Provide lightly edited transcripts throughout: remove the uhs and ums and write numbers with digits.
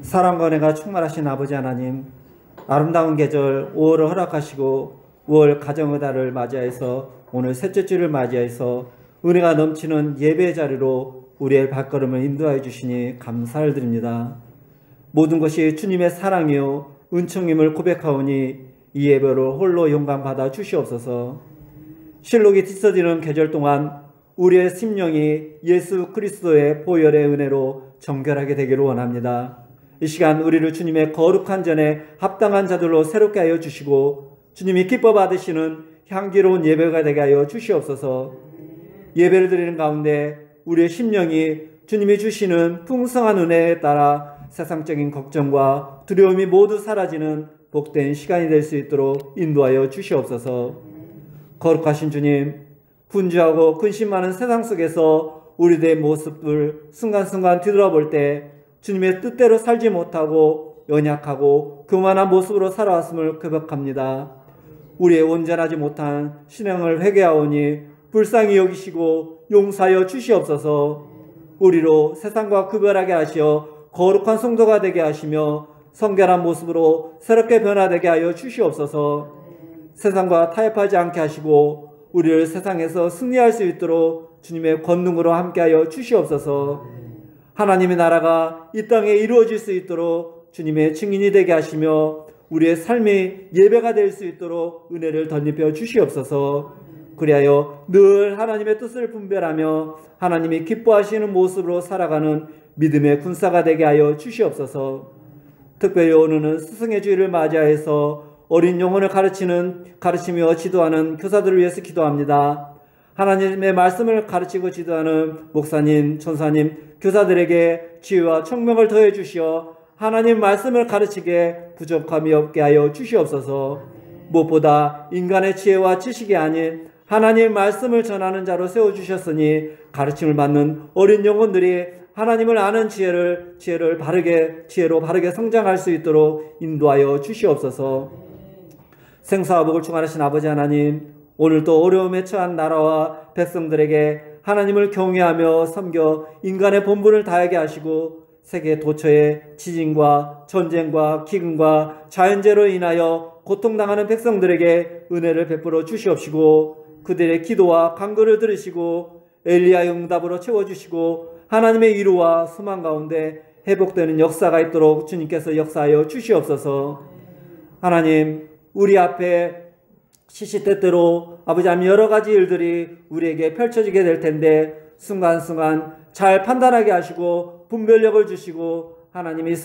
사랑과 은혜가 충만하신 아버지 하나님, 아름다운 계절 5월을 허락하시고 5월 가정의 달을 맞이해서 오늘 셋째 주를 맞이해서 은혜가 넘치는 예배의 자리로 우리의 발걸음을 인도하여 주시니 감사를 드립니다. 모든 것이 주님의 사랑이요 은총임을 고백하오니 이 예배로 홀로 영광 받아 주시옵소서. 실록이 뒤처지는 계절 동안 우리의 심령이 예수 그리스도의 보혈의 은혜로 정결하게 되기를 원합니다. 이 시간 우리를 주님의 거룩한 전에 합당한 자들로 새롭게 하여 주시고 주님이 기뻐 받으시는 향기로운 예배가 되게 하여 주시옵소서. 예배를 드리는 가운데 우리의 심령이 주님이 주시는 풍성한 은혜에 따라 세상적인 걱정과 두려움이 모두 사라지는 복된 시간이 될 수 있도록 인도하여 주시옵소서. 거룩하신 주님, 분주하고 근심 많은 세상 속에서 우리들의 모습을 순간순간 뒤돌아볼 때 주님의 뜻대로 살지 못하고 연약하고 교만한 모습으로 살아왔음을 고백합니다. 우리의 온전하지 못한 신앙을 회개하오니 불쌍히 여기시고 용서하여 주시옵소서. 우리로 세상과 구별하게 하시어 거룩한 성도가 되게 하시며 성결한 모습으로 새롭게 변화되게 하여 주시옵소서. 세상과 타협하지 않게 하시고 우리를 세상에서 승리할 수 있도록 주님의 권능으로 함께하여 주시옵소서. 하나님의 나라가 이 땅에 이루어질 수 있도록 주님의 증인이 되게 하시며 우리의 삶이 예배가 될 수 있도록 은혜를 덧입혀 주시옵소서. 그리하여 늘 하나님의 뜻을 분별하며 하나님이 기뻐하시는 모습으로 살아가는 믿음의 군사가 되게 하여 주시옵소서. 특별히 오늘은 스승의 주일을 맞이해서 어린 영혼을 가르치며 지도하는 교사들을 위해서 기도합니다. 하나님의 말씀을 가르치고 지도하는 목사님, 전사님, 교사들에게 지혜와 총명을 더해 주시어 하나님 말씀을 가르치게 부족함이 없게 하여 주시옵소서. 무엇보다 인간의 지혜와 지식이 아닌 하나님 말씀을 전하는 자로 세워주셨으니 가르침을 받는 어린 영혼들이 하나님을 아는 지혜로 바르게 성장할 수 있도록 인도하여 주시옵소서. 생사와 복을 충만하신 아버지 하나님, 오늘도 어려움에 처한 나라와 백성들에게 하나님을 경외하며 섬겨 인간의 본분을 다하게 하시고 세계 도처의 지진과 전쟁과 기근과 자연재해로 인하여 고통당하는 백성들에게 은혜를 베풀어 주시옵시고 그들의 기도와 간구를 들으시고 엘리야의 응답으로 채워주시고 하나님의 위로와 소망 가운데 회복되는 역사가 있도록 주님께서 역사하여 주시옵소서. 하나님, 우리 앞에 시시때때로 아버지 하나님 여러 가지 일들이 우리에게 펼쳐지게 될 텐데 순간순간 잘 판단하게 하시고 분별력을 주시고 하나님이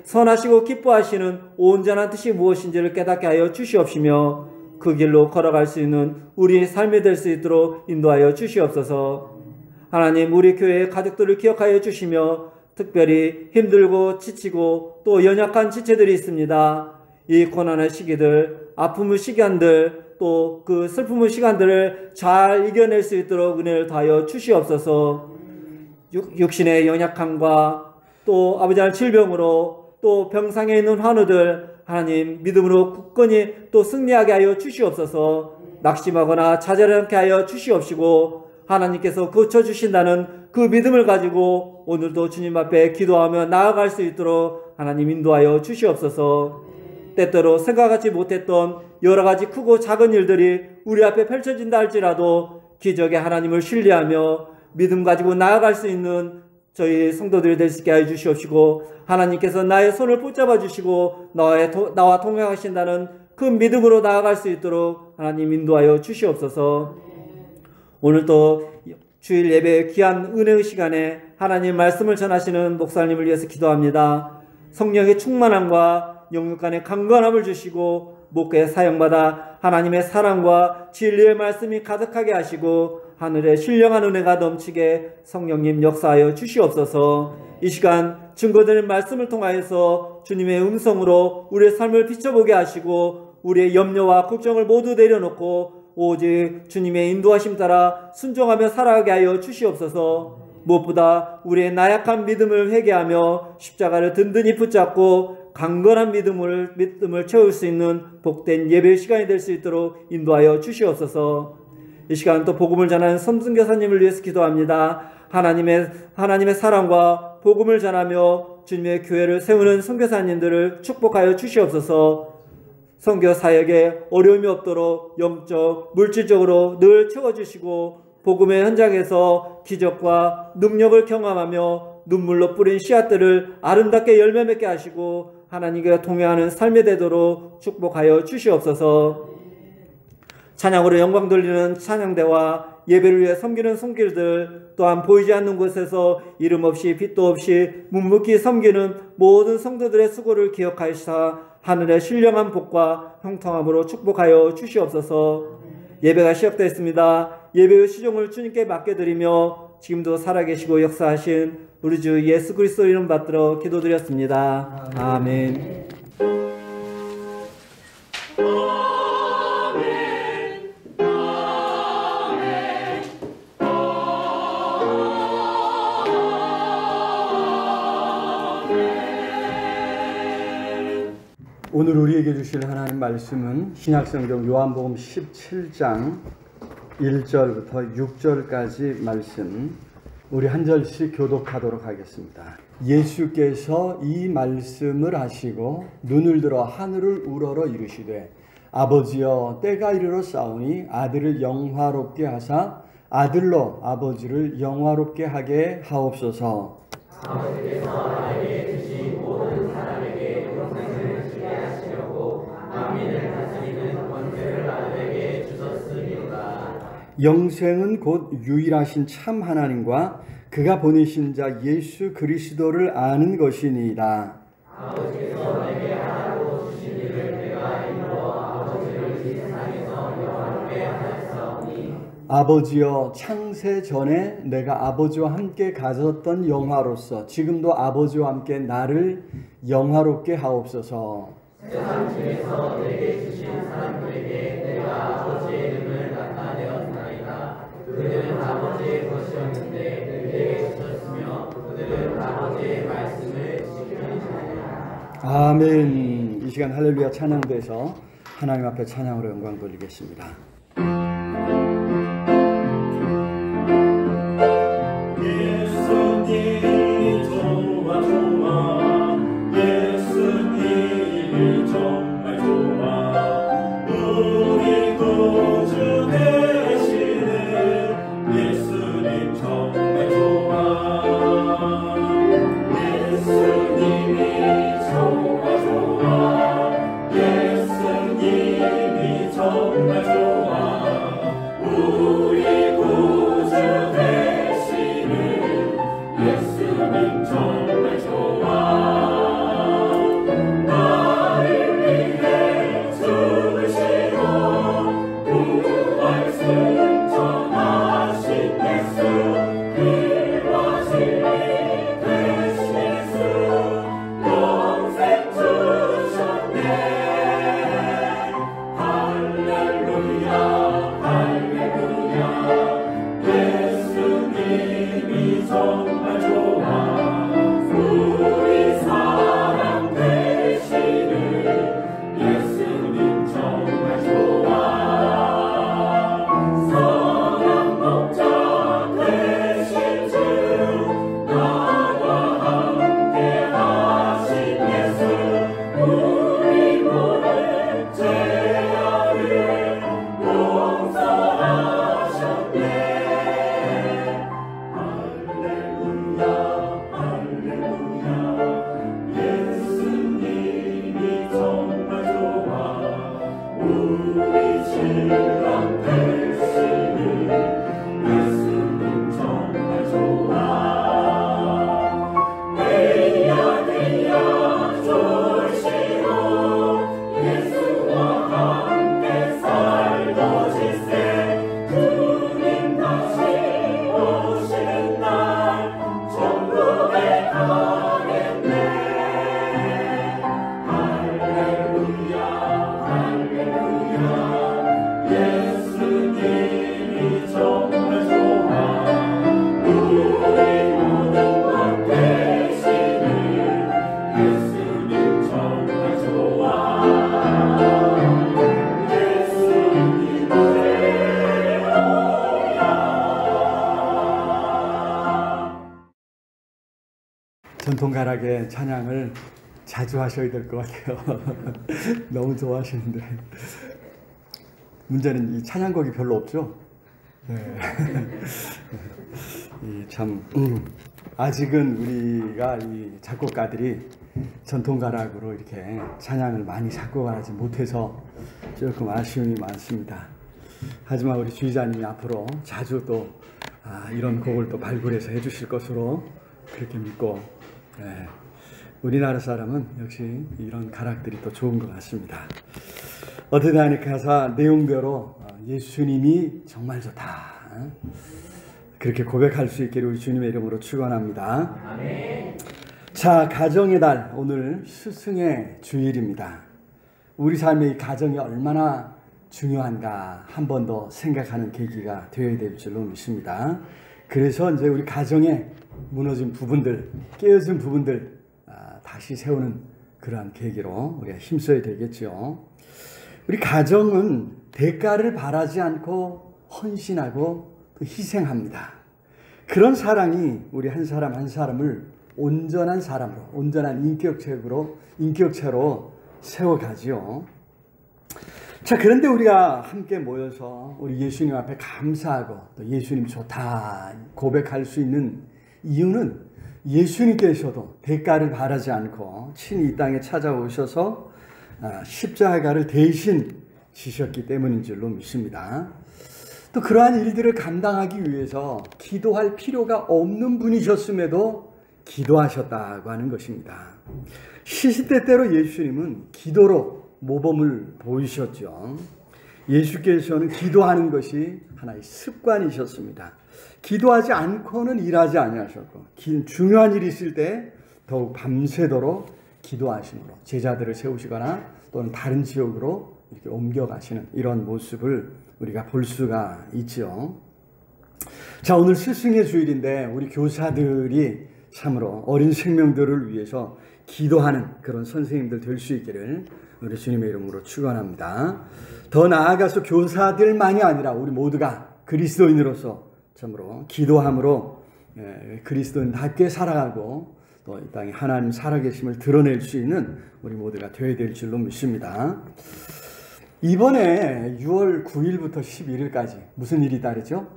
선하시고 기뻐하시는 온전한 뜻이 무엇인지를 깨닫게 하여 주시옵시며 그 길로 걸어갈 수 있는 우리의 삶이 될 수 있도록 인도하여 주시옵소서. 하나님, 우리 교회의 가족들을 기억하여 주시며 특별히 힘들고 지치고 또 연약한 지체들이 있습니다. 이 고난의 시기들, 아픔의 시간들, 또 그 슬픔의 시간들을 잘 이겨낼 수 있도록 은혜를 더하여 주시옵소서. 육신의 연약함과 또 아버지 하나님 질병으로 또 병상에 있는 환우들 하나님 믿음으로 굳건히 또 승리하게 하여 주시옵소서. 낙심하거나 좌절하지 않게 하여 주시옵시고 하나님께서 고쳐주신다는 그 믿음을 가지고 오늘도 주님 앞에 기도하며 나아갈 수 있도록 하나님 인도하여 주시옵소서. 때때로 생각하지 못했던 여러 가지 크고 작은 일들이 우리 앞에 펼쳐진다 할지라도 기적의 하나님을 신뢰하며 믿음 가지고 나아갈 수 있는 저희 성도들이 될 수 있게 해주시옵시고 하나님께서 나의 손을 붙잡아 주시고 나와 동행하신다는 그 믿음으로 나아갈 수 있도록 하나님 인도하여 주시옵소서. 오늘도 주일 예배 귀한 은혜의 시간에 하나님 말씀을 전하시는 목사님을 위해서 기도합니다. 성령의 충만함과 영육 간의 강건함을 주시고 목회에 사용받아 하나님의 사랑과 진리의 말씀이 가득하게 하시고 하늘에 신령한 은혜가 넘치게 성령님 역사하여 주시옵소서. 이 시간 증거되는 말씀을 통하여서 주님의 음성으로 우리의 삶을 비춰보게 하시고 우리의 염려와 걱정을 모두 내려놓고 오직 주님의 인도하심 따라 순종하며 살아가게 하여 주시옵소서. 무엇보다 우리의 나약한 믿음을 회개하며 십자가를 든든히 붙잡고 강건한 믿음을 채울 수 있는 복된 예배의 시간이 될 수 있도록 인도하여 주시옵소서. 이 시간 또 복음을 전하는 섬순교사님을 위해서 기도합니다. 하나님의 사랑과 복음을 전하며 주님의 교회를 세우는 선교사님들을 축복하여 주시옵소서. 선교 사역에 어려움이 없도록 영적, 물질적으로 늘 채워주시고 복음의 현장에서 기적과 능력을 경험하며 눈물로 뿌린 씨앗들을 아름답게 열매 맺게 하시고 하나님과 동행하는 삶이 되도록 축복하여 주시옵소서. 찬양으로 영광 돌리는 찬양대와 예배를 위해 섬기는 손길들, 또한 보이지 않는 곳에서 이름 없이 빛도 없이 묵묵히 섬기는 모든 성도들의 수고를 기억하시사 하늘의 신령한 복과 형통함으로 축복하여 주시옵소서. 예배가 시작되었습니다. 예배의 시종을 주님께 맡겨드리며 지금도 살아계시고 역사하신 우리 주 예수 그리스도 이름 받들어 기도드렸습니다. 아멘. 오늘 우리에게 주실 하나님 말씀은 신약성경 요한복음 17장 1절부터 6절까지 말씀, 우리 한 절씩 교독하도록 하겠습니다. 예수께서 이 말씀을 하시고 눈을 들어 하늘을 우러러 이르시되 아버지여 때가 이르러 싸우니 아들을 영화롭게 하사 아들로 아버지를 영화롭게 하게 하옵소서. 아버지께서 나에게 주신 모든 사람에게 영생을 주게 하시려고 만민을 다스리는 권세를 아들에게 주셨으리로다. 영생은 곧 유일하신 참 하나님과 그가 보내신 자 예수 그리스도를 아는 것이니이다. 아버지께서 내게 하라고 주신 일을 내가 이루어 아버지를 이 세상에서 영화롭게 하였사오니 아버지여 창세 전에 내가 아버지와 함께 가졌던 영화로서 지금도 아버지와 함께 나를 영화롭게 하옵소서. 세상 중에서 내게 주신 사람들에게 내가 아버지의 이름을 나타내었나이다. 그들은 아버지의 것이었는데 내게 주셨으며 그들은 아버지의 말씀을 지키리라. 아멘. 이 시간 할렐루야 찬양돼서 하나님 앞에 찬양으로 영광 돌리겠습니다. 정말 좋아 전통 가락의 찬양을 자주 하셔야 될 것 같아요. 너무 좋아하시는데 문제는 이 찬양곡이 별로 없죠. 네. 참 아직은 우리가 이 작곡가들이 전통 가락으로 이렇게 찬양을 많이 작곡하지 못해서 조금 아쉬움이 많습니다. 하지만 우리 주의자님이 앞으로 자주 또 이런 곡을 또 발굴해서 해주실 것으로 그렇게 믿고, 우리나라 사람은 역시 이런 가락들이 또 좋은 것 같습니다. 어떻게 가사 내용대로 예수님이 정말 좋다, 그렇게 고백할 수 있기를 우리 주님의 이름으로 축원합니다. 아멘. 자, 가정의 달, 오늘 스승의 주일입니다. 우리 삶의 이 가정이 얼마나 중요한가 한 번 더 생각하는 계기가 되어야 될 줄로 믿습니다. 그래서 이제 우리 가정에 무너진 부분들, 깨어진 부분들 다시 세우는 그러한 계기로 우리가 힘써야 되겠죠. 우리 가정은 대가를 바라지 않고 헌신하고 또 희생합니다. 그런 사랑이 우리 한 사람 한 사람을 온전한 사람으로, 온전한 인격체로 세워가지요. 자, 그런데 우리가 함께 모여서 우리 예수님 앞에 감사하고 또 예수님 좋다 고백할 수 있는 이유는 예수님께서도 대가를 바라지 않고 친히 이 땅에 찾아오셔서 십자가를 대신 지셨기 때문인 줄로 믿습니다. 또 그러한 일들을 감당하기 위해서 기도할 필요가 없는 분이셨음에도 기도하셨다고 하는 것입니다. 시시때때로 예수님은 기도로 모범을 보이셨죠. 예수께서는 기도하는 것이 하나의 습관이셨습니다. 기도하지 않고는 일하지 아니하셨고, 중요한 일이 있을 때 더욱 밤새도록 기도하심으로 제자들을 세우시거나 또는 다른 지역으로 이렇게 옮겨가시는 이런 모습을 우리가 볼 수가 있죠. 자, 오늘 스승의 주일인데 우리 교사들이 참으로 어린 생명들을 위해서 기도하는 그런 선생님들 될 수 있기를 우리 주님의 이름으로 축원합니다. 더 나아가서 교사들만이 아니라 우리 모두가 그리스도인으로서 참으로 기도함으로 그리스도인답게 살아가고 또 이 땅에 하나님 살아계심을 드러낼 수 있는 우리 모두가 되어야 될 줄로 믿습니다. 이번에 6월 9일부터 11일까지 무슨 일이 따르죠?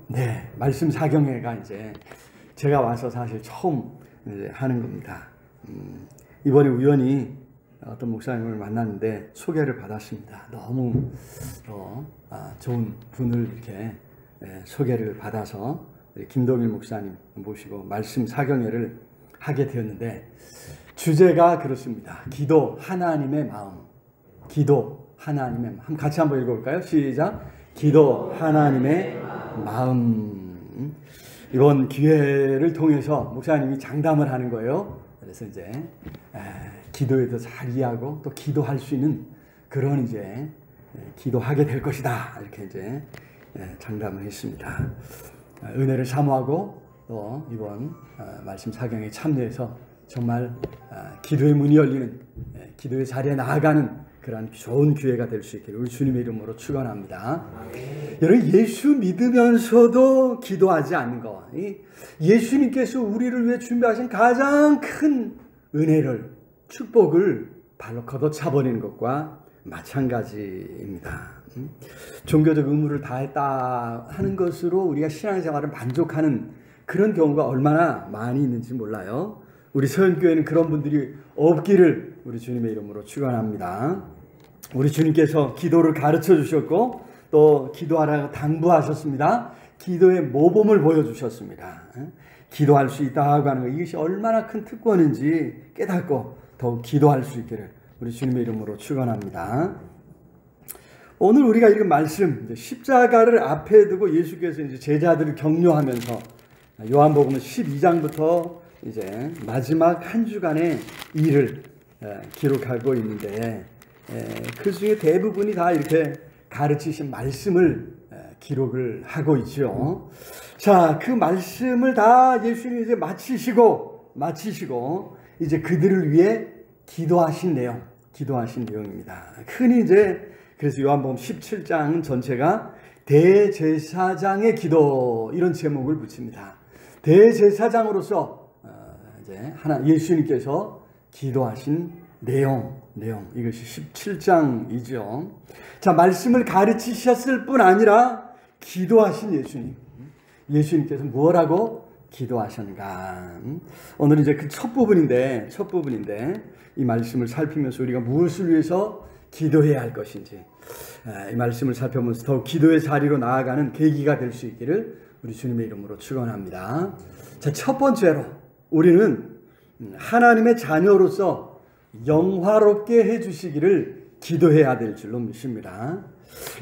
네, 말씀 사경회가 이제 제가 와서 사실 처음 이제 하는 겁니다. 이번에 우연히 어떤 목사님을 만났는데 소개를 받았습니다. 너무 좋은 분을 이렇게 소개를 받아서 김동일 목사님 모시고 말씀 사경회를 하게 되었는데 주제가 그렇습니다. 기도 하나님의 마음. 기도 하나님의 마음. 같이 한번 읽어볼까요? 시작. 기도 하나님의 마음. 이번 기회를 통해서 목사님이 장담을 하는 거예요. 그래서 이제 기도에 더 잘 이해하고 또 기도할 수 있는 그런 이제 기도하게 될 것이다. 이렇게 이제 장담을 했습니다. 은혜를 사모하고 또 이번 말씀 사경에 참여해서 정말 기도의 문이 열리는, 기도의 자리에 나아가는 그런 좋은 기회가 될 수 있기를 우리 주님의 이름으로 축원합니다. 여러분, 예수 믿으면서도 기도하지 않는 것, 예수님께서 우리를 위해 준비하신 가장 큰 은혜를, 축복을 발로 걷어차버리는 것과 마찬가지입니다. 종교적 의무를 다했다 하는 것으로 우리가 신앙생활을 만족하는 그런 경우가 얼마나 많이 있는지 몰라요. 우리 서연교회는 그런 분들이 없기를 우리 주님의 이름으로 축원합니다. 우리 주님께서 기도를 가르쳐 주셨고 또 기도하라고 당부하셨습니다. 기도의 모범을 보여주셨습니다. 기도할 수 있다고 하는 것, 이것이 얼마나 큰 특권인지 깨닫고 더욱 기도할 수 있기를 우리 주님의 이름으로 축원합니다. 오늘 우리가 읽은 말씀, 십자가를 앞에 두고 예수께서 이제 제자들을 격려하면서 요한복음 12장부터 이제 마지막 한 주간의 일을 기록하고 있는데 그 중에 대부분이 다 이렇게 가르치신 말씀을 기록을 하고 있죠. 자, 그 말씀을 다 예수님이 이제 마치시고 이제 그들을 위해 기도하신 내용입니다. 흔히 이제 그래서 요한복음 17장 전체가 대제사장의 기도 이런 제목을 붙입니다. 대제사장으로서 이제 예수님께서 기도하신 내용 이것이 17장이죠. 자, 말씀을 가르치셨을 뿐 아니라 기도하신 예수님께서 뭐라고 기도하셨는가? 오늘 이제 그 첫 부분인데 이 말씀을 살피면서 우리가 무엇을 위해서 기도해야 할 것인지 이 말씀을 살펴보면서 더욱 기도의 자리로 나아가는 계기가 될 수 있기를 우리 주님의 이름으로 축원합니다. 자, 첫 번째로 우리는 하나님의 자녀로서 영화롭게 해주시기를 기도해야 될 줄로 믿습니다.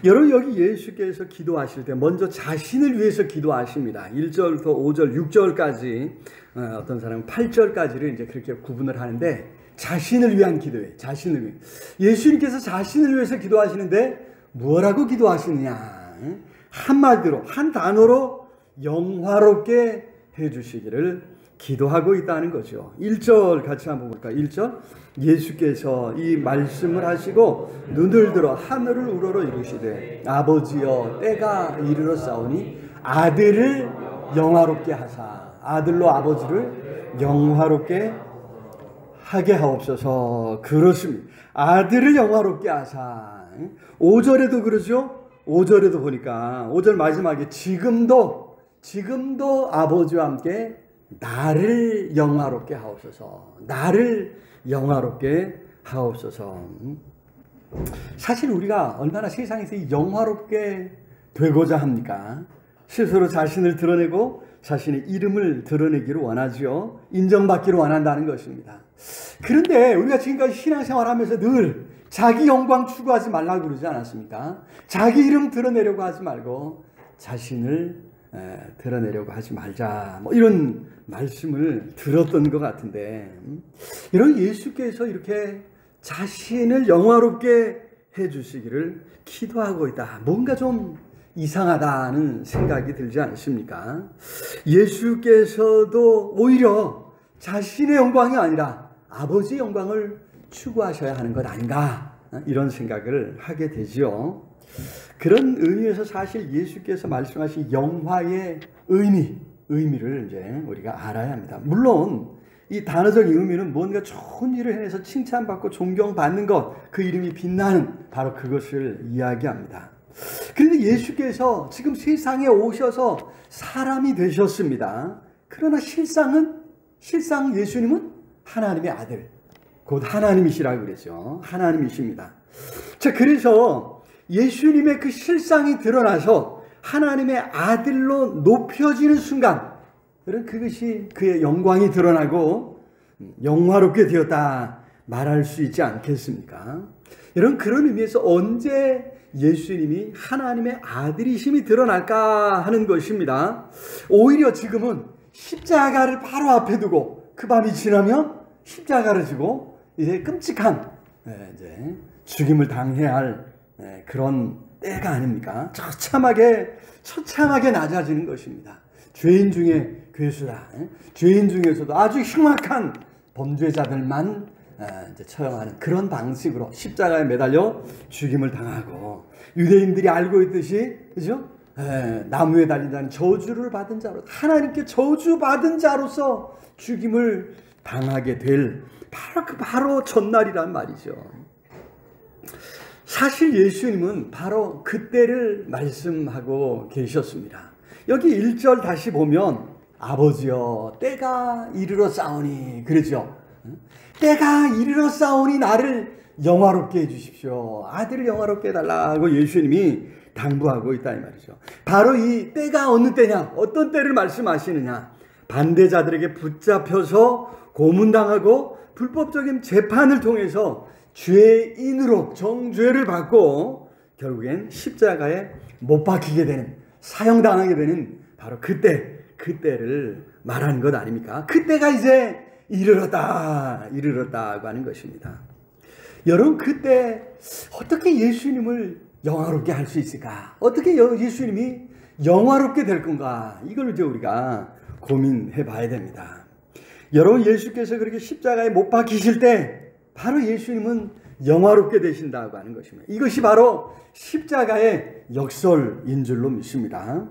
여러분, 여기 예수께서 기도하실 때 먼저 자신을 위해서 기도하십니다. 1절부터 5절, 6절까지 어떤 사람은 8절까지를 이제 그렇게 구분을 하는데 자신을 위한 기도예요. 자신을 위해. 예수님께서 자신을 위해서 기도하시는데 뭐라고 기도하시느냐? 한마디로, 한 단어로 영화롭게 해주시기를 기도하고 있다는 거죠. 1절 같이 한번 볼까요? 1절. 예수께서 이 말씀을 하시고 눈을 들어 하늘을 우러러 이르시되 아버지여 때가 이르러 싸우니 아들을 영화롭게 하사 아들로 아버지를 영화롭게 하게 하옵소서. 그렇습니다. 아들을 영화롭게 하사. 5절에도 그러죠. 5절에도 보니까 5절 마지막에 지금도 아버지와 함께 나를 영화롭게 하옵소서. 나를 영화롭게 하옵소서. 사실 우리가 얼마나 세상에서 영화롭게 되고자 합니까? 스스로 자신을 드러내고 자신의 이름을 드러내기를 원하죠. 인정받기를 원한다는 것입니다. 그런데 우리가 지금까지 신앙생활 하면서 늘 자기 영광 추구하지 말라고 그러지 않았습니까? 자기 이름 드러내려고 하지 말고 자신을 드러내려고 하지 말자, 뭐 이런 말씀을 들었던 것 같은데, 이런 예수께서 이렇게 자신을 영화롭게 해주시기를 기도하고 있다. 뭔가 좀 이상하다는 생각이 들지 않으십니까? 예수께서도 오히려 자신의 영광이 아니라 아버지의 영광을 추구하셔야 하는 것 아닌가, 이런 생각을 하게 되죠. 그런 의미에서 사실 예수께서 말씀하신 영화의 의미를 이제 우리가 알아야 합니다. 물론 이 단어적인 의미는 뭔가 좋은 일을 해내서 칭찬받고 존경받는 것, 그 이름이 빛나는 바로 그것을 이야기합니다. 그런데 예수께서 지금 세상에 오셔서 사람이 되셨습니다. 그러나 실상 예수님은 하나님의 아들, 곧 하나님이시라고 그랬죠. 하나님이십니다. 자, 그래서 예수님의 그 실상이 드러나서 하나님의 아들로 높여지는 순간, 그것이 그의 영광이 드러나고 영화롭게 되었다 말할 수 있지 않겠습니까? 여러분, 그런 의미에서 언제 예수님이 하나님의 아들이심이 드러날까 하는 것입니다. 오히려 지금은 십자가를 바로 앞에 두고 그 밤이 지나면 십자가를 지고 이제 끔찍한 이제 죽임을 당해야 할 그런 때가 아닙니까? 처참하게 낮아지는 것입니다. 죄인 중에 괴수다. 죄인 중에서도 아주 흉악한 범죄자들만 이제 처형하는 그런 방식으로 십자가에 매달려 죽임을 당하고, 유대인들이 알고 있듯이, 그죠? 나무에 달린 자는 저주를 받은 자로, 하나님께 저주받은 자로서 죽임을 당하게 될 바로 전날이란 말이죠. 사실 예수님은 바로 그때를 말씀하고 계셨습니다. 여기 1절 다시 보면 아버지여 때가 이르러 싸우니, 그러죠. 때가 이르러 싸우니 나를 영화롭게 해주십시오. 아들을 영화롭게 해달라고 예수님이 당부하고 있다 이 말이죠. 바로 이 때가 어느 때냐, 어떤 때를 말씀하시느냐. 반대자들에게 붙잡혀서 고문당하고 불법적인 재판을 통해서 죄인으로 정죄를 받고 결국엔 십자가에 못 박히게 되는, 사형당하게 되는 바로 그때를 말하는 것 아닙니까? 그때가 이제 이르렀다고 하는 것입니다. 여러분, 그때 어떻게 예수님을 영화롭게 할 수 있을까? 어떻게 예수님이 영화롭게 될 건가? 이걸 이제 우리가 고민해 봐야 됩니다. 여러분, 예수께서 그렇게 십자가에 못 박히실 때 바로 예수님은 영화롭게 되신다고 하는 것입니다. 이것이 바로 십자가의 역설인 줄로 믿습니다.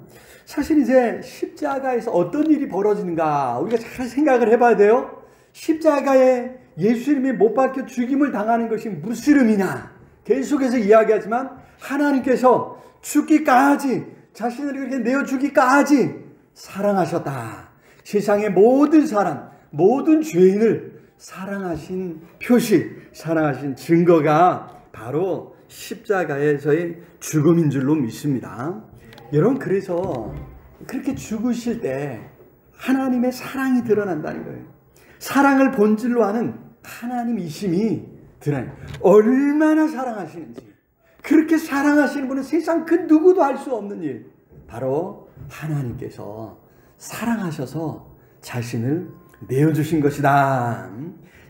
사실 이제 십자가에서 어떤 일이 벌어지는가 우리가 잘 생각을 해봐야 돼요. 십자가에 예수님이 못 박혀 죽임을 당하는 것이 무슨 의미냐? 계속해서 이야기하지만 하나님께서 죽기까지, 자신을 그렇게 내어주기까지 사랑하셨다. 세상의 모든 사람, 모든 죄인을 사랑하신 표시, 사랑하신 증거가 바로 십자가에서의 죽음인 줄로 믿습니다. 여러분, 그래서 그렇게 죽으실 때 하나님의 사랑이 드러난다는 거예요. 사랑을 본질로 하는 하나님이심이 드러나요. 얼마나 사랑하시는지. 그렇게 사랑하시는 분은 세상 그 누구도 할 수 없는 일. 바로 하나님께서 사랑하셔서 자신을 내어주신 것이다.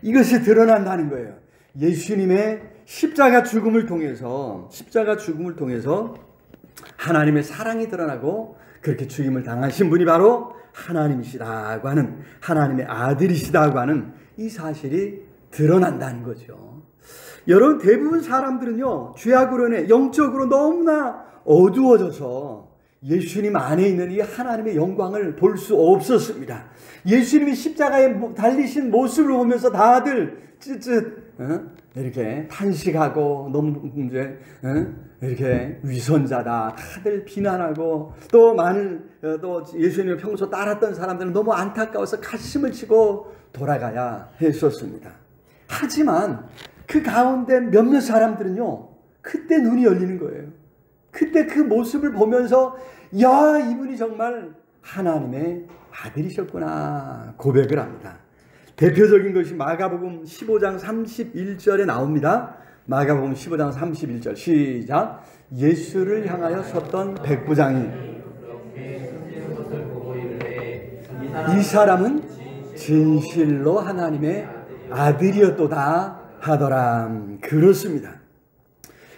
이것이 드러난다는 거예요. 예수님의 십자가 죽음을 통해서 하나님의 사랑이 드러나고 그렇게 죽임을 당하신 분이 바로 하나님이시다고 하는, 하나님의 아들이시다고 하는 이 사실이 드러난다는 거죠. 여러분, 대부분 사람들은요, 죄악으로 인해 영적으로 너무나 어두워져서 예수님 안에 있는 이 하나님의 영광을 볼 수 없었습니다. 예수님이 십자가에 달리신 모습을 보면서 다들 찌릿 이렇게 탄식하고 너무 이제 이렇게 위선자다 다들 비난하고, 또 많은 또 예수님을 평소 따랐던 사람들은 너무 안타까워서 가슴을 치고 돌아가야 했었습니다. 하지만 그 가운데 몇몇 사람들은요, 그때 눈이 열리는 거예요. 그때 그 모습을 보면서 야, 이분이 정말 하나님의 아들이셨구나 고백을 합니다. 대표적인 것이 마가복음 15장 31절에 나옵니다. 마가복음 15장 31절 시작. 예수를 향하여 섰던 백부장이 이 사람은 진실로 하나님의 아들이었도다 하더라. 그렇습니다.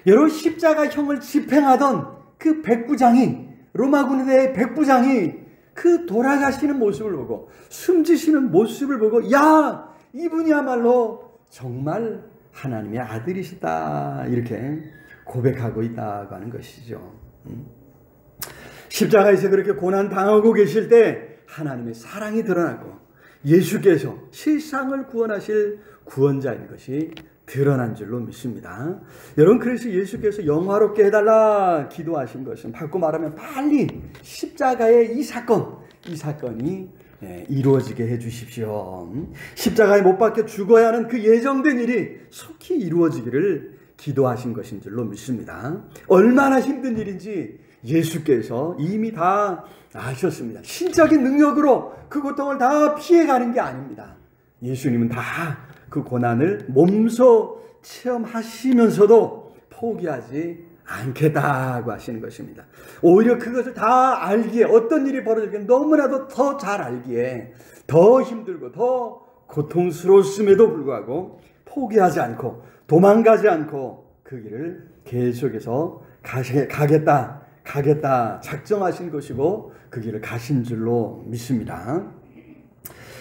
여러분, 십자가형을 집행하던 그 백부장이, 로마 군대의 백부장이 그 돌아가시는 모습을 보고, 숨지시는 모습을 보고, 야, 이분이야말로 정말 하나님의 아들이시다, 이렇게 고백하고 있다고 하는 것이죠. 십자가에서 그렇게 고난 당하고 계실 때 하나님의 사랑이 드러나고 예수께서 세상을 구원하실 구원자인 것이 드러난 줄로 믿습니다. 여러분, 그래서 예수께서 영화롭게 해달라 기도하신 것은 바꿔 말하면 빨리 십자가의 이 사건이 이루어지게 해주십시오. 십자가에 못 박혀 죽어야 하는 그 예정된 일이 속히 이루어지기를 기도하신 것인 줄로 믿습니다. 얼마나 힘든 일인지 예수께서 이미 다 아셨습니다. 신적인 능력으로 그 고통을 다 피해가는 게 아닙니다. 예수님은 다 그 고난을 몸소 체험하시면서도 포기하지 않겠다고 하시는 것입니다. 오히려 그것을 다 알기에, 어떤 일이 벌어지기에 너무나도 더 잘 알기에 더 힘들고 더 고통스러웠음에도 불구하고 포기하지 않고 도망가지 않고 그 길을 계속해서 가겠다 작정하신 것이고 그 길을 가신 줄로 믿습니다.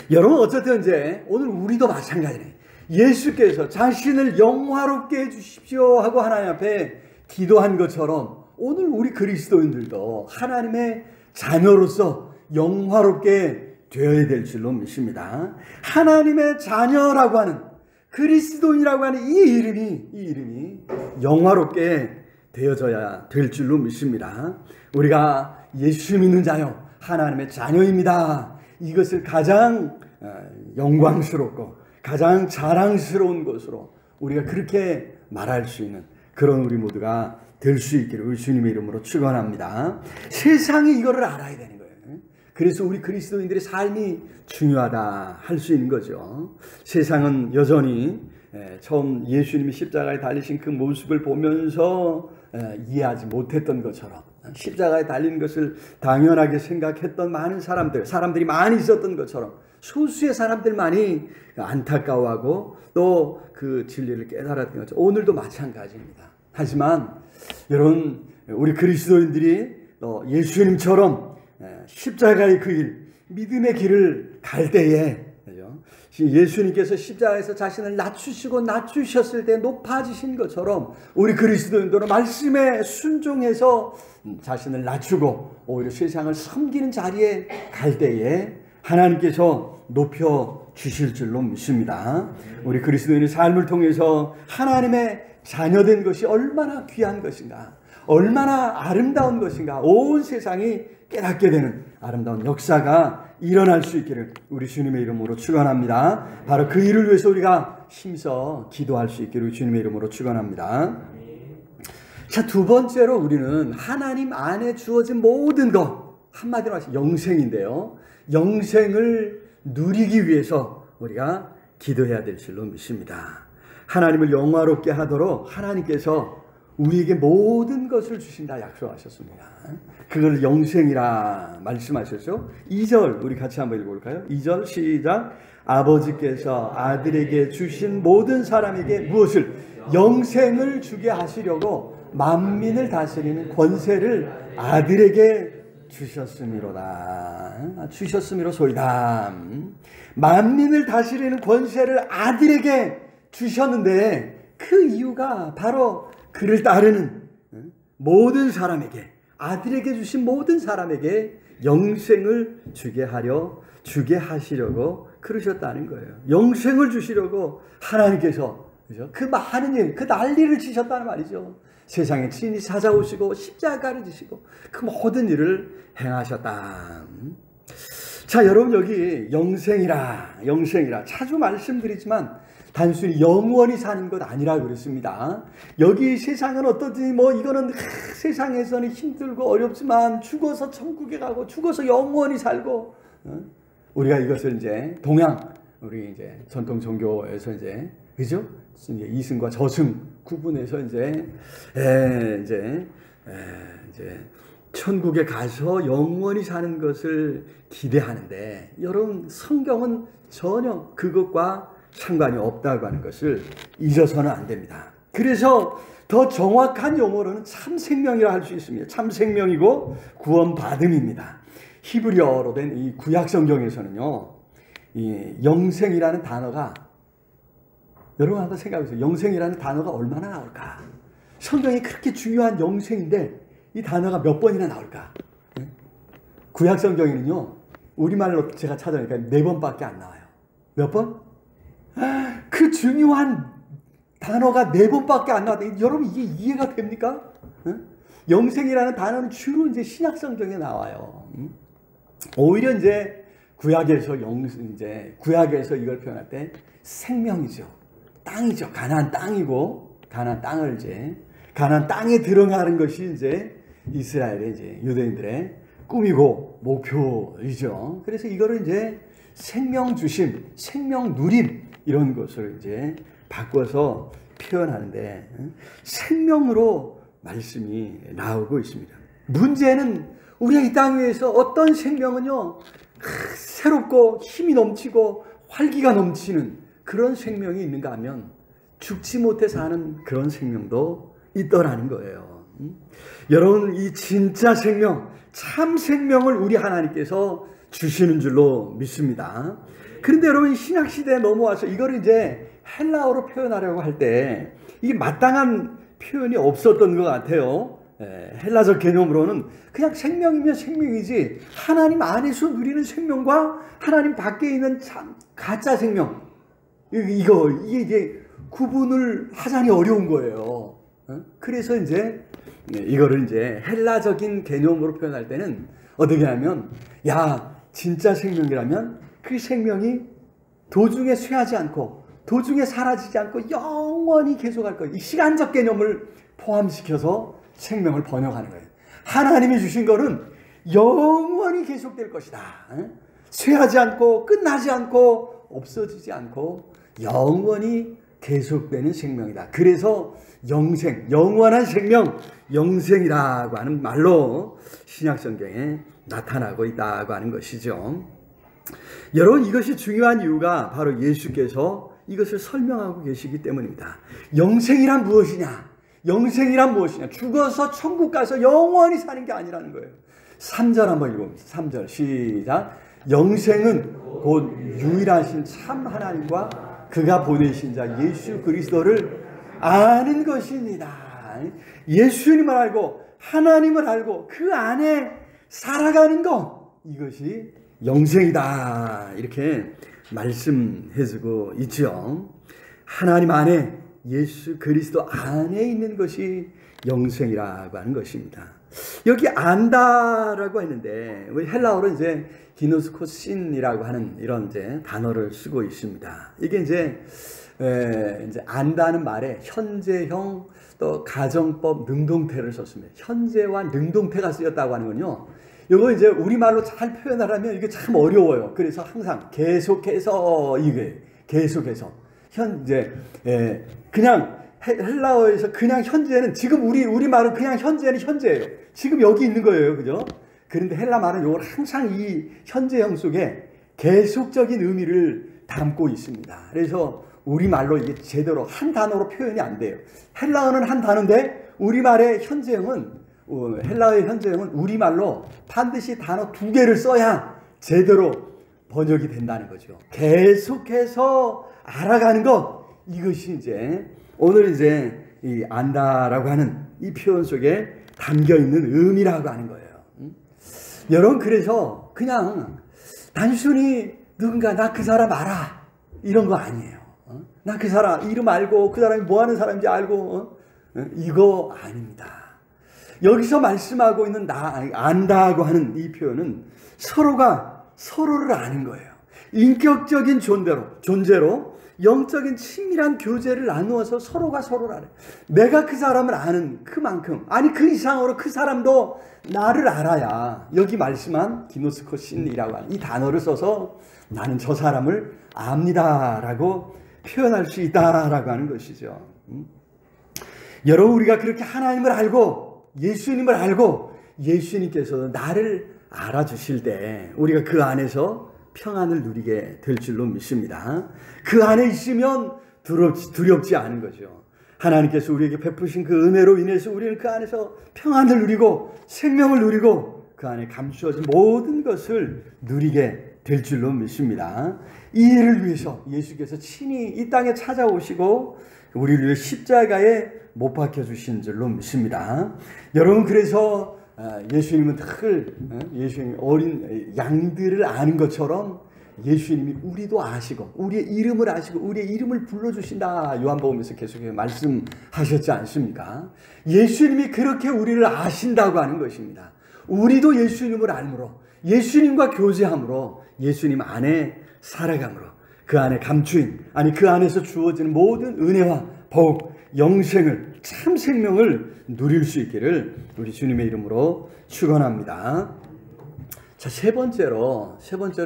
여러분, 어쨌든 이제 오늘 우리도 마찬가지네. 예수께서 자신을 영화롭게 해주십시오 하고 하나님 앞에 기도한 것처럼 오늘 우리 그리스도인들도 하나님의 자녀로서 영화롭게 되어야 될 줄로 믿습니다. 하나님의 자녀라고 하는, 그리스도인이라고 하는 이 이름이 영화롭게 되어져야 될 줄로 믿습니다. 우리가 예수 믿는 자요, 하나님의 자녀입니다. 이것을 가장 영광스럽고 가장 자랑스러운 것으로 우리가 그렇게 말할 수 있는 그런 우리 모두가 될 수 있기를 주님의 이름으로 축원합니다. 세상이 이거를 알아야 되는 거예요. 그래서 우리 그리스도인들의 삶이 중요하다 할 수 있는 거죠. 세상은 여전히 처음 예수님이 십자가에 달리신 그 모습을 보면서 이해하지 못했던 것처럼, 십자가에 달린 것을 당연하게 생각했던 많은 사람들이 많이 있었던 것처럼 소수의 사람들만이 안타까워하고 또 그 진리를 깨달았던 것처럼 오늘도 마찬가지입니다. 하지만 여러분, 우리 그리스도인들이 예수님처럼 십자가의 그 길, 믿음의 길을 갈 때에 예수님께서 십자가에서 자신을 낮추셨을 때 높아지신 것처럼 우리 그리스도인들은 말씀에 순종해서 자신을 낮추고 오히려 세상을 섬기는 자리에 갈 때에 하나님께서 높여 주실 줄로 믿습니다. 우리 그리스도인의 삶을 통해서 하나님의 자녀된 것이 얼마나 귀한 것인가, 얼마나 아름다운 것인가, 온 세상이 깨닫게 되는 아름다운 역사가 일어날 수 있기를 우리 주님의 이름으로 축원합니다. 바로 그 일을 위해서 우리가 힘써 기도할 수 있기를 주님의 이름으로 축원합니다. 자, 두 번째로 우리는 하나님 안에 주어진 모든 것, 한마디로 하시 영생인데요. 영생을 누리기 위해서 우리가 기도해야 될 줄로 믿습니다. 하나님을 영화롭게 하도록 하나님께서 우리에게 모든 것을 주신다 약속하셨습니다. 그걸 영생이라 말씀하셨죠. 2절 우리 같이 한번 읽어볼까요? 2절 시작. 아버지께서 아들에게 주신 모든 사람에게 무엇을? 영생을 주게 하시려고 만민을 다스리는 권세를 아들에게 주셨음이로다. 주셨음이로소이다. 만민을 다스리는 권세를 아들에게 주셨는데 그 이유가 바로 그를 따르는 모든 사람에게, 아들에게 주신 모든 사람에게 영생을 주게 하시려고 그러셨다는 거예요. 영생을 주시려고 하나님께서, 그죠? 그 많은 일, 그 난리를 치셨다는 말이죠. 세상에 친히 찾아오시고 십자가를 지시고 그 모든 일을 행하셨다. 자, 여러분, 여기 영생이라 자주 말씀드리지만 단순히 영원히 사는 것 아니라 그랬습니다. 여기 세상은 어떠지, 이거는 세상에서는 힘들고 어렵지만 죽어서 천국에 가고 죽어서 영원히 살고, 우리가 이것을 이제 동양, 우리 이제 전통 종교에서 이제, 그죠? 이제 이승과 저승 구분해서 이제 천국에 가서 영원히 사는 것을 기대하는데, 여러분, 성경은 전혀 그것과 상관이 없다고 하는 것을 잊어서는 안 됩니다. 그래서 더 정확한 용어로는 참 생명이라 할 수 있습니다. 참 생명이고 구원받음입니다. 히브리어로 된 이 구약 성경에서는요, 이 영생이라는 단어가, 여러분 한번 생각해 보세요. 영생이라는 단어가 얼마나 나올까? 성경이 그렇게 중요한 영생인데 이 단어가 몇 번이나 나올까? 구약 성경에는요, 우리말로 제가 찾아보니까 4번밖에 안 나와요. 몇 번? 그 중요한 단어가 4번밖에 안 나왔다. 여러분, 이게 이해가 됩니까? 영생이라는 단어는 주로 이제 신약 성경에 나와요. 오히려 이제 구약에서 구약에서 이걸 표현할 때 생명이죠. 땅이죠. 가나안 땅이고, 가나안 땅에 들어가는 것이 이제 이스라엘의 이제 유대인들의 꿈이고 목표이죠. 그래서 이거를 이제 생명 주심, 생명 누림, 이런 것을 이제 바꿔서 표현하는데 생명으로 말씀이 나오고 있습니다. 문제는 우리가 이 땅 위에서 어떤 생명은요, 새롭고 힘이 넘치고 활기가 넘치는 그런 생명이 있는가 하면 죽지 못해 사는 그런 생명도 있더라는 거예요. 여러분, 이 진짜 생명, 참 생명을 우리 하나님께서 주시는 줄로 믿습니다. 그런데 여러분, 신약시대에 넘어와서 이걸 이제 헬라어로 표현하려고 할 때 이게 마땅한 표현이 없었던 것 같아요. 헬라적 개념으로는 그냥 생명이면 생명이지, 하나님 안에서 누리는 생명과 하나님 밖에 있는 참 가짜 생명, 이게 이제 구분을 하자니 어려운 거예요. 그래서 이제 이거를 이제 헬라적인 개념으로 표현할 때는 어떻게 하면, 야, 진짜 생명이라면 그 생명이 도중에 쇠하지 않고 도중에 사라지지 않고 영원히 계속할 거예요. 이 시간적 개념을 포함시켜서 생명을 번역하는 거예요. 하나님이 주신 거는 영원히 계속될 것이다. 쇠하지 않고 끝나지 않고 없어지지 않고 영원히 계속되는 생명이다. 그래서 영생, 영원한 생명, 영생이라고 하는 말로 신약성경에 나타나고 있다고 하는 것이죠. 여러분, 이것이 중요한 이유가 바로 예수께서 이것을 설명하고 계시기 때문입니다. 영생이란 무엇이냐? 영생이란 무엇이냐? 죽어서 천국 가서 영원히 사는 게 아니라는 거예요. 3절 한번 읽어봅니다. 3절 시작. 영생은 곧 유일하신 참 하나님과 그가 보내신 자 예수 그리스도를 아는 것입니다. 예수님을 알고 하나님을 알고 그 안에 살아가는 것, 이것이 영생이다. 이렇게 말씀해주고 있죠. 하나님 안에, 예수 그리스도 안에 있는 것이 영생이라고 하는 것입니다. 여기 안다라고 했는데 헬라어로 이제 기노스코신이라고 하는 이런 이제 단어를 쓰고 있습니다. 이게 이제 안다는 말에 현재형 또 가정법 능동태를 썼습니다. 현재와 능동태가 쓰였다고 하는군요. 이거 이제 우리말로 잘 표현하려면 이게 참 어려워요. 그래서 항상 계속해서 이게 계속해서 현재 그냥 헬라어에서 그냥 현재는 지금 우리 말은 그냥 현재는 현재예요. 지금 여기 있는 거예요. 그죠? 그런데 헬라 말은 이걸 항상 이 현재형 속에 계속적인 의미를 담고 있습니다. 그래서 우리말로 이게 제대로 한 단어로 표현이 안 돼요. 헬라어는 한 단어인데 우리말의 현재형은 헬라어의 현재형은 우리말로 반드시 단어 2개를 써야 제대로 번역이 된다는 거죠. 계속해서 알아가는 것, 이것이 이제 오늘 이제 이 안다라고 하는 이 표현 속에 담겨 있는 의미라고 하는 거예요. 여러분, 그래서 그냥 단순히 누군가 나 그 사람 알아 이런 거 아니에요. 나 그 사람 이름 알고 그 사람이 뭐 하는 사람인지 알고 이거 아닙니다. 여기서 말씀하고 있는 안다고 하는 이 표현은 서로가 서로를 아는 거예요. 인격적인 존재로 영적인 친밀한 교제를 나누어서 서로가 서로를 알아요. 내가 그 사람을 아는 그만큼, 아니 그 이상으로 그 사람도 나를 알아야 여기 말씀한 기노스코신이라고 하는 이 단어를 써서 나는 저 사람을 압니다라고 표현할 수 있다라고 하는 것이죠. 여러분, 우리가 그렇게 하나님을 알고 예수님을 알고 예수님께서 나를 알아주실 때 우리가 그 안에서 평안을 누리게 될 줄로 믿습니다. 그 안에 있으면 두렵지 않은 거죠. 하나님께서 우리에게 베푸신 그 은혜로 인해서 우리는 그 안에서 평안을 누리고 생명을 누리고 그 안에 감추어진 모든 것을 누리게 될 줄로 믿습니다. 이 일을 위해서 예수께서 친히 이 땅에 찾아오시고 우리를 위해 십자가에 못 박혀주신 줄로 믿습니다. 여러분, 그래서 예수님은 예수님 어린 양들을 아는 것처럼 예수님이 우리도 아시고 우리의 이름을 아시고 우리의 이름을 불러주신다. 요한복음에서 계속 말씀하셨지 않습니까? 예수님이 그렇게 우리를 아신다고 하는 것입니다. 우리도 예수님을 알므로, 예수님과 교제함으로, 예수님 안에 살아감으로 그 안에 감추인, 아니 그 안에서 주어지는 모든 은혜와 복, 영생을, 참 생명을 누릴 수 있기를 우리 주님의 이름으로 축원합니다. 자, 세 번째로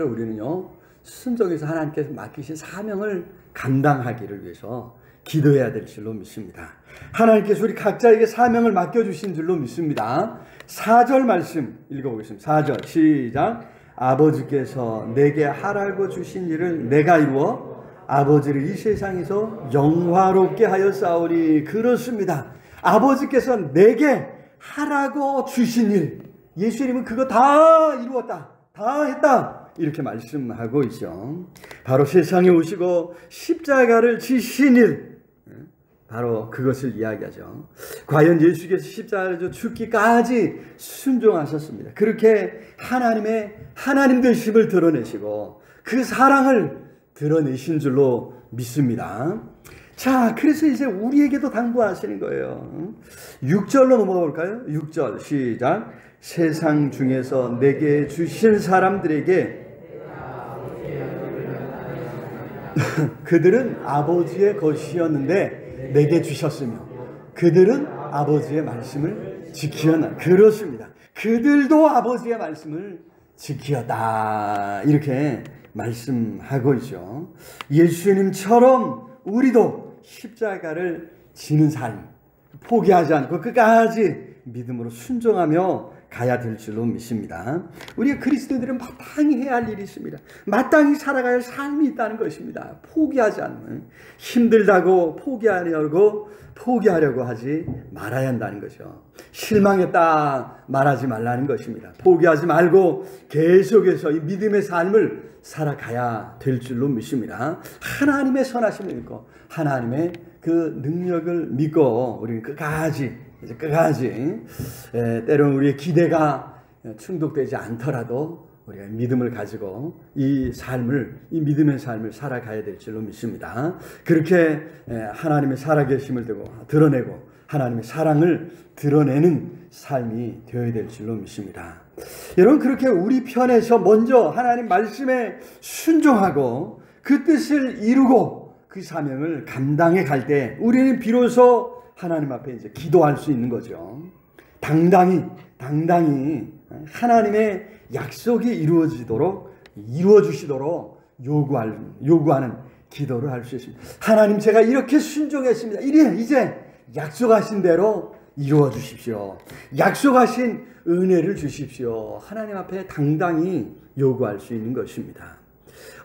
우리는요, 순종해서 하나님께서 맡기신 사명을 감당하기를 위해서 기도해야 될 줄로 믿습니다. 하나님께서 우리 각자에게 사명을 맡겨주신 줄로 믿습니다. 4절 말씀 읽어보겠습니다. 4절 시작. 아버지께서 내게 하라고 주신 일을 내가 이루어 아버지를 이 세상에서 영화롭게 하였사오니. 그렇습니다. 아버지께서 내게 하라고 주신 일, 예수님은 그거 다 이루었다, 다 했다, 이렇게 말씀하고 있죠. 바로 세상에 오시고 십자가를 지신 일, 바로 그것을 이야기하죠. 과연 예수께서 십자가를 죽기까지 순종하셨습니다. 그렇게 하나님 되심을 드러내시고 그 사랑을 드러내신 줄로 믿습니다. 자, 그래서 이제 우리에게도 당부하시는 거예요. 6절로 넘어가 볼까요? 6절 시작. 세상 중에서 내게 주신 사람들에게 그들은 아버지의 것이었는데 내게 주셨으며 그들은 아버지의 말씀을 지키었나. 그렇습니다. 그들도 아버지의 말씀을 지키었다, 이렇게 말씀하고 있죠. 예수님처럼 우리도 십자가를 지는 삶, 포기하지 않고 끝까지 믿음으로 순종하며 가야 될 줄로 믿습니다. 우리가 그리스도인들은 마땅히 해야 할 일이 있습니다. 마땅히 살아가야 할 삶이 있다는 것입니다. 포기하지 않는, 힘들다고 포기하려고 하지 말아야 한다는 거죠. 실망했다 말하지 말라는 것입니다. 포기하지 말고 계속해서 이 믿음의 삶을 살아가야 될 줄로 믿습니다. 하나님의 선하심을 믿고 하나님의 그 능력을 믿고 우리는 끝까지 때로는 우리의 기대가 충족되지 않더라도 우리가 믿음을 가지고 이 믿음의 삶을 살아가야 될 줄로 믿습니다. 그렇게 하나님의 살아계심을 드러내고 하나님의 사랑을 드러내는 삶이 되어야 될 줄로 믿습니다. 여러분, 그렇게 우리 편에서 먼저 하나님 말씀에 순종하고 그 뜻을 이루고 그 사명을 감당해 갈 때 우리는 비로소 하나님 앞에 이제 기도할 수 있는 거죠. 당당히 하나님의 약속이 이루어지시도록 요구하는 기도를 할 수 있습니다. 하나님, 제가 이렇게 순종했습니다. 이제 약속하신 대로 이루어 주십시오. 약속하신 은혜를 주십시오. 하나님 앞에 당당히 요구할 수 있는 것입니다.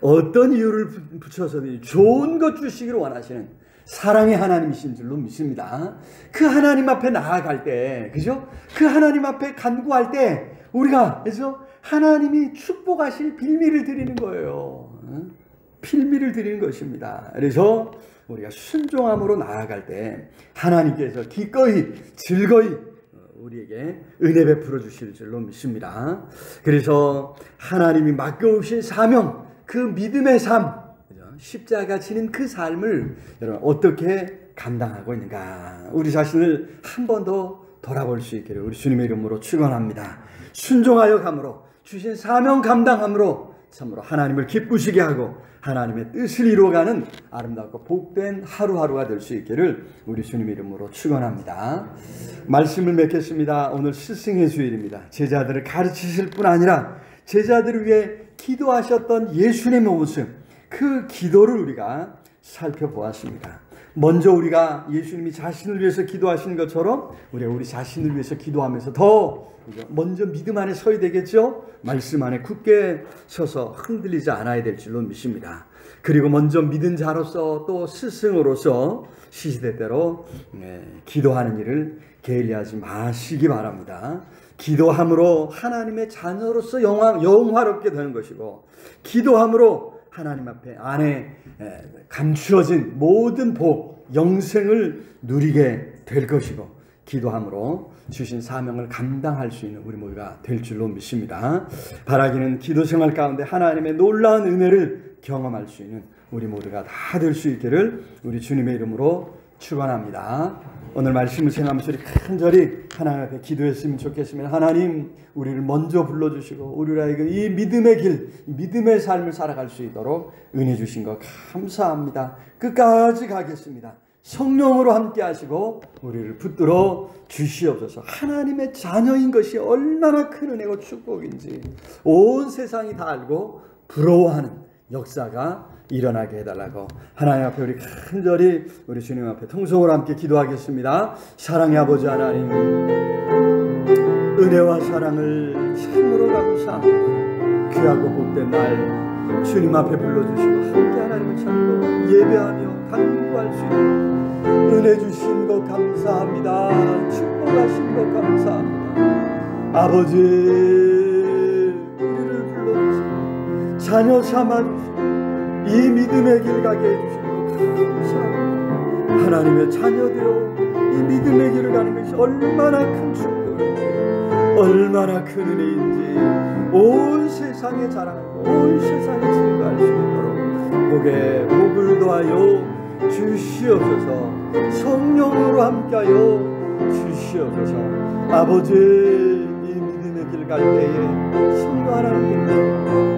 어떤 이유를 붙여서든지 좋은 것 주시기를 원하시는 사랑의 하나님이신 줄로 믿습니다. 그 하나님 앞에 나아갈 때, 그죠? 그 하나님 앞에 간구할 때 우리가 그래서 하나님이 축복하실 빌미를 드리는 거예요. 빌미를 드리는 것입니다. 그래서 우리가 순종함으로 나아갈 때 하나님께서 기꺼이 즐거이 우리에게 은혜 베풀어 주실 줄로 믿습니다. 그래서 하나님이 맡겨오신 사명, 그 믿음의 삶, 십자가 지는 그 삶을 여러분 어떻게 감당하고 있는가, 우리 자신을 한 번 더 돌아볼 수 있기를 우리 주님의 이름으로 축원합니다. 순종하여 감으로 주신 사명 감당함으로 참으로 하나님을 기쁘시게 하고 하나님의 뜻을 이루어가는 아름답고 복된 하루하루가 될 수 있기를 우리 주님의 이름으로 축원합니다. 말씀을 맺겠습니다. 오늘 스승의 주일입니다. 제자들을 가르치실 뿐 아니라 제자들을 위해 기도하셨던 예수님의 모습, 그 기도를 우리가 살펴보았습니다. 먼저 우리가 예수님이 자신을 위해서 기도하신 것처럼 우리 자신을 위해서 기도하면서 더 먼저 믿음 안에 서야 되겠죠. 말씀 안에 굳게 서서 흔들리지 않아야 될 줄로 믿습니다. 그리고 먼저 믿은 자로서 또 스승으로서 시시때때로 기도하는 일을 게을리하지 마시기 바랍니다. 기도함으로 하나님의 자녀로서 영화롭게 되는 것이고, 기도함으로 하나님 앞에 안에 감추어진 모든 복, 영생을 누리게 될 것이고, 기도함으로 주신 사명을 감당할 수 있는 우리 모두가 될 줄로 믿습니다. 바라기는 기도 생활 가운데 하나님의 놀라운 은혜를 경험할 수 있는 우리 모두가 다 될 수 있기를 우리 주님의 이름으로 축원합니다. 오늘 말씀을 생각하면서 우리 간절히 하나님 앞에 기도했으면 좋겠습니다. 하나님, 우리를 먼저 불러주시고 우리에게 이 믿음의 길, 믿음의 삶을 살아갈 수 있도록 은혜 주신 것 감사합니다. 끝까지 가겠습니다. 성령으로 함께 하시고 우리를 붙들어 주시옵소서. 하나님의 자녀인 것이 얼마나 큰 은혜고 축복인지 온 세상이 다 알고 부러워하는 역사가 일어나게 해달라고 하나님 앞에 우리 간절히 우리 주님 앞에 통성으로 함께 기도하겠습니다. 사랑의 아버지 하나님, 은혜와 사랑을 참으로 감사합니다. 귀하고 복된 날 주님 앞에 불러주시고 함께 하나님을 찾고 예배하며 간구할 수 있는 은혜 주신 것 감사합니다. 축복하신 것 감사합니다. 아버지, 우리를 불러주시고 자녀 삼아주시고 이 믿음의 길 가게 해주신 것 감사합니다. 하나님의 자녀되어 이 믿음의 길을 가는 것이 얼마나 큰 축복인지, 얼마나 큰 은혜인지 온 세상에 자랑하고 온 세상에 증거할 수 있도록 복에 복을 더하여 주시옵소서. 성령으로 함께하여 주시옵소서. 아버지, 이 믿음의 길 갈 때에 성령 하나님을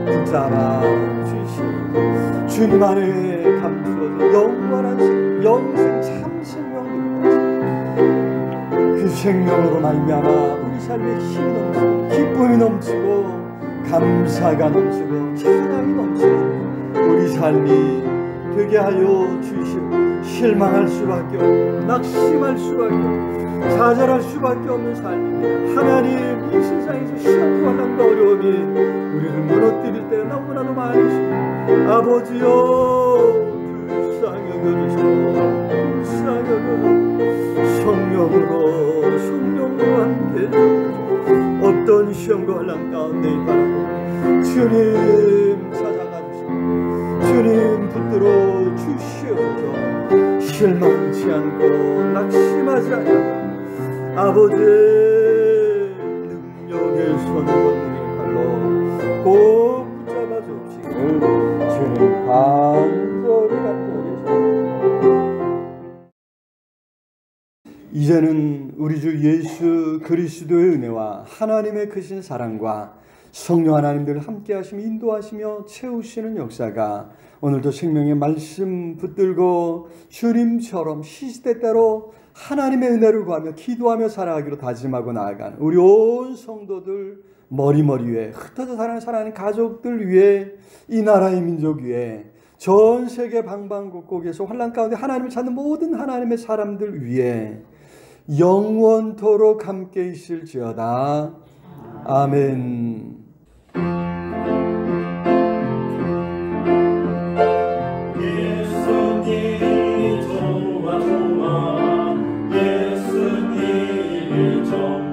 붙잡아 주시옵소서. 주님 안에 감추어진 영원한 영생 참 생명입니다. 그 생명으로 말미암아 우리 삶에 힘이 넘치고 기쁨이 넘치고 감사가 넘치고 찬양이 넘치고 우리 삶이 되게 하여 주시고, 실망할 수밖에 없고 낙심할 수밖에 없고 좌절할 수밖에 없는 삶입니다. 하나님, 이 세상에서 시험과 환난과 어려움이 우리를 무너뜨릴 때가 너무나도 많으시고, 아버지여 불쌍히 여겨주시고 불쌍히 여겨주시고 성령으로 함께 해주시고, 어떤 시험과 환난 가운데 있다고 주님 찾아가 주시고 주님 붙들어 주시옵소서. 실망치 않고 낙심하지 않고 아버지의 능력의 손 권능의 팔로 손으로 꼭 붙잡아 주옵시기를 주님 간절히 이제는 우리 주 예수 그리스도의 은혜와 하나님의 크신 사랑과 성령 하나님들 함께 하시며 인도하시며 채우시는 역사가 오늘도 생명의 말씀 붙들고 주님처럼 시시때때로 하나님의 은혜를 구하며 기도하며 살아가기로 다짐하고 나아가는 우리 온 성도들 머리머리 위에 흩어져 사랑하는 가족들 위에 이 나라의 민족 위에 전 세계 방방곡곡에서 환난 가운데 하나님을 찾는 모든 하나님의 사람들 위에 영원토록 함께 있을지어다. 아멘. 예수님 좋아 예수님 좋아